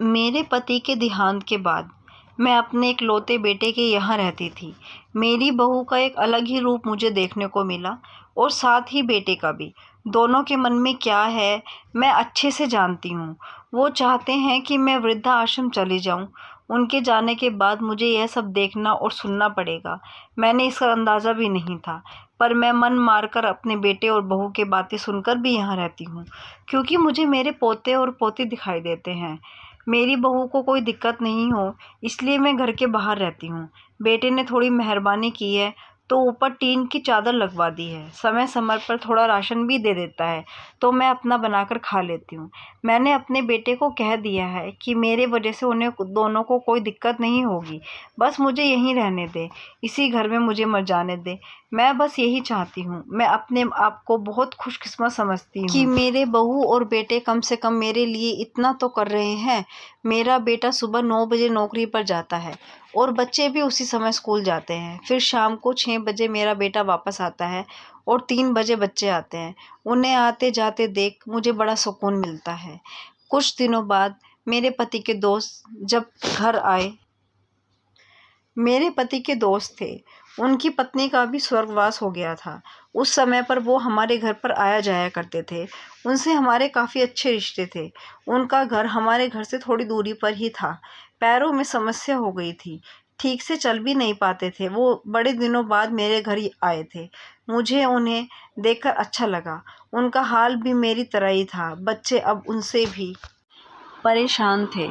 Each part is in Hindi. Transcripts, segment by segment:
मेरे पति के देहांत के बाद मैं अपने इकलौते बेटे के यहाँ रहती थी। मेरी बहू का एक अलग ही रूप मुझे देखने को मिला और साथ ही बेटे का भी। दोनों के मन में क्या है मैं अच्छे से जानती हूँ। वो चाहते हैं कि मैं वृद्धाश्रम चली जाऊँ। उनके जाने के बाद मुझे यह सब देखना और सुनना पड़ेगा। मैंने इसका अंदाज़ा भी नहीं था, पर मैं मन मारकर अपने बेटे और बहू की बातें सुनकर भी यहाँ रहती हूँ, क्योंकि मुझे मेरे पोते और पोती दिखाई देते हैं। मेरी बहू को कोई दिक्कत नहीं हो, इसलिए मैं घर के बाहर रहती हूँ। बेटे ने थोड़ी मेहरबानी की है तो ऊपर टीन की चादर लगवा दी है। समय समय पर थोड़ा राशन भी दे देता है, तो मैं अपना बनाकर खा लेती हूँ। मैंने अपने बेटे को कह दिया है कि मेरे वजह से उन्हें दोनों को कोई दिक्कत नहीं होगी। बस मुझे यहीं रहने दे, इसी घर में मुझे मर जाने दे। मैं बस यही चाहती हूँ। मैं अपने आप को बहुत खुशकिस्मत समझती हूँ कि मेरे बहू और बेटे कम से कम मेरे लिए इतना तो कर रहे हैं। मेरा बेटा सुबह 9 बजे नौकरी पर जाता है और बच्चे भी उसी समय स्कूल जाते हैं। फिर शाम को 6 बजे मेरा बेटा वापस आता है और 3 बजे बच्चे आते हैं। उन्हें आते जाते देख मुझे बड़ा सुकून मिलता है। कुछ दिनों बाद मेरे पति के दोस्त जब घर आए, मेरे पति के दोस्त थे, उनकी पत्नी का भी स्वर्गवास हो गया था। उस समय पर वो हमारे घर पर आया जाया करते थे। उनसे हमारे काफ़ी अच्छे रिश्ते थे। उनका घर हमारे घर से थोड़ी दूरी पर ही था। पैरों में समस्या हो गई थी, ठीक से चल भी नहीं पाते थे। वो बड़े दिनों बाद मेरे घर ही आए थे। मुझे उन्हें देखकर अच्छा लगा। उनका हाल भी मेरी तरह ही था। बच्चे अब उनसे भी परेशान थे।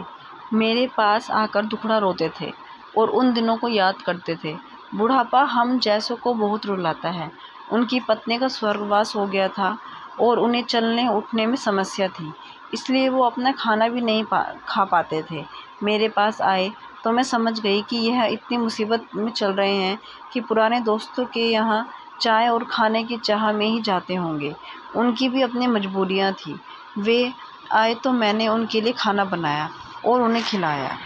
मेरे पास आकर दुखड़ा रोते थे और उन दिनों को याद करते थे। बुढ़ापा हम जैसों को बहुत रुलाता है। उनकी पत्नी का स्वर्गवास हो गया था और उन्हें चलने उठने में समस्या थी, इसलिए वो अपना खाना भी नहीं खा पाते थे। मेरे पास आए तो मैं समझ गई कि यह इतनी मुसीबत में चल रहे हैं कि पुराने दोस्तों के यहाँ चाय और खाने की चाह में ही जाते होंगे। उनकी भी अपनी मजबूरियाँ थी। वे आए तो मैंने उनके लिए खाना बनाया और उन्हें खिलाया।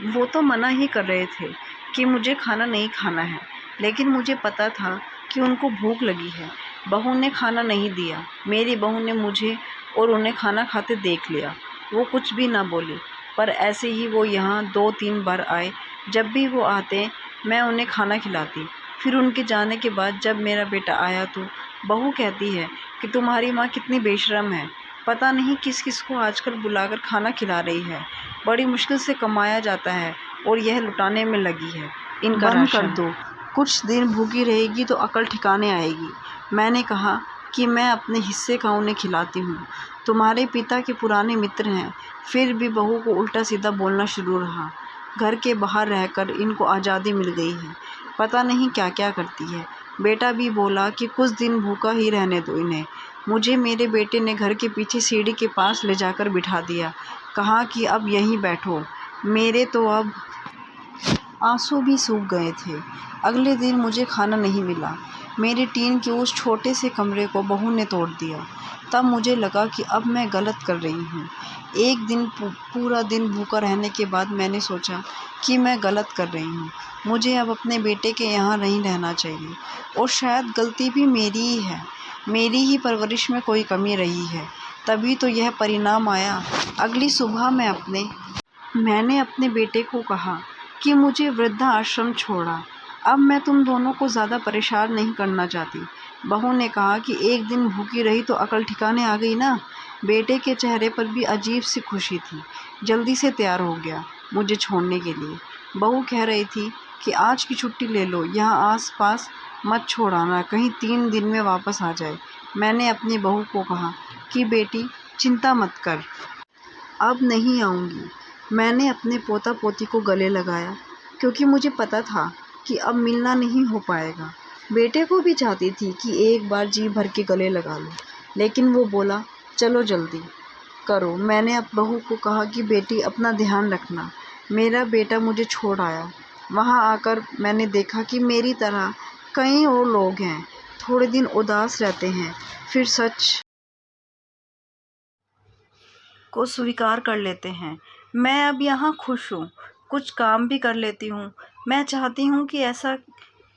वो तो मना ही कर रहे थे कि मुझे खाना नहीं खाना है, लेकिन मुझे पता था कि उनको भूख लगी है। बहू ने खाना नहीं दिया। मेरी बहू ने मुझे और उन्हें खाना खाते देख लिया। वो कुछ भी ना बोली, पर ऐसे ही वो यहाँ 2-3 बार आए। जब भी वो आते मैं उन्हें खाना खिलाती। फिर उनके जाने के बाद जब मेरा बेटा आया तो बहू कहती है कि तुम्हारी माँ कितनी बेशर्म है, पता नहीं किस किस को आजकल बुलाकर खाना खिला रही है। बड़ी मुश्किल से कमाया जाता है और यह लुटाने में लगी है। इनका बंद कर दो, कुछ दिन भूखी रहेगी तो अकल ठिकाने आएगी। मैंने कहा कि मैं अपने हिस्से का उन्हें खिलाती हूँ। तुम्हारे पिता के पुराने मित्र हैं। फिर भी बहू को उल्टा सीधा बोलना शुरू रहा। घर के बाहर रहकर इनको आज़ादी मिल गई है, पता नहीं क्या क्या करती है। बेटा भी बोला कि कुछ दिन भूखा ही रहने दो इन्हें। मुझे मेरे बेटे ने घर के पीछे सीढ़ी के पास ले जाकर बिठा दिया। कहा कि अब यहीं बैठो। मेरे तो अब आंसू भी सूख गए थे। अगले दिन मुझे खाना नहीं मिला। मेरे टीन के उस छोटे से कमरे को बहू ने तोड़ दिया। तब मुझे लगा कि अब मैं गलत कर रही हूँ। एक दिन पूरा दिन भूखा रहने के बाद मैंने सोचा कि मैं गलत कर रही हूँ। मुझे अब अपने बेटे के यहाँ नहीं रहना चाहिए और शायद गलती भी मेरी ही है। मेरी ही परवरिश में कोई कमी रही है, तभी तो यह परिणाम आया। अगली सुबह मैंने अपने बेटे को कहा कि मुझे वृद्धाश्रम छोड़ा। अब मैं तुम दोनों को ज़्यादा परेशान नहीं करना चाहती। बहू ने कहा कि एक दिन भूखी रही तो अकल ठिकाने आ गई ना। बेटे के चेहरे पर भी अजीब सी खुशी थी। जल्दी से तैयार हो गया मुझे छोड़ने के लिए। बहू कह रही थी कि आज की छुट्टी ले लो, यहाँ आस पास मत छोड़ाना, कहीं 3 दिन में वापस आ जाए। मैंने अपनी बहू को कहा कि बेटी चिंता मत कर, अब नहीं आऊँगी। मैंने अपने पोता पोती को गले लगाया, क्योंकि मुझे पता था कि अब मिलना नहीं हो पाएगा। बेटे को भी चाहती थी कि एक बार जी भर के गले लगा लो, लेकिन वो बोला चलो जल्दी करो। मैंने अब बहू को कहा कि बेटी अपना ध्यान रखना। मेरा बेटा मुझे छोड़ आया। वहाँ आकर मैंने देखा कि मेरी तरह कई और लोग हैं। थोड़े दिन उदास रहते हैं, फिर सच को स्वीकार कर लेते हैं। मैं अब यहाँ खुश हूँ, कुछ काम भी कर लेती हूँ। मैं चाहती हूँ कि ऐसा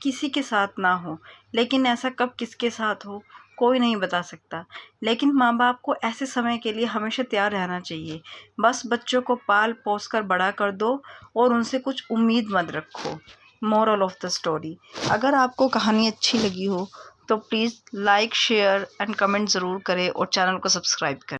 किसी के साथ ना हो, लेकिन ऐसा कब किसके साथ हो कोई नहीं बता सकता, लेकिन माँ बाप को ऐसे समय के लिए हमेशा तैयार रहना चाहिए। बस बच्चों को पाल पोस कर बड़ा कर दो और उनसे कुछ उम्मीद मत रखो। मोरल ऑफ द स्टोरी, अगर आपको कहानी अच्छी लगी हो तो please like share and comment ज़रूर करें और चैनल को सब्सक्राइब करें।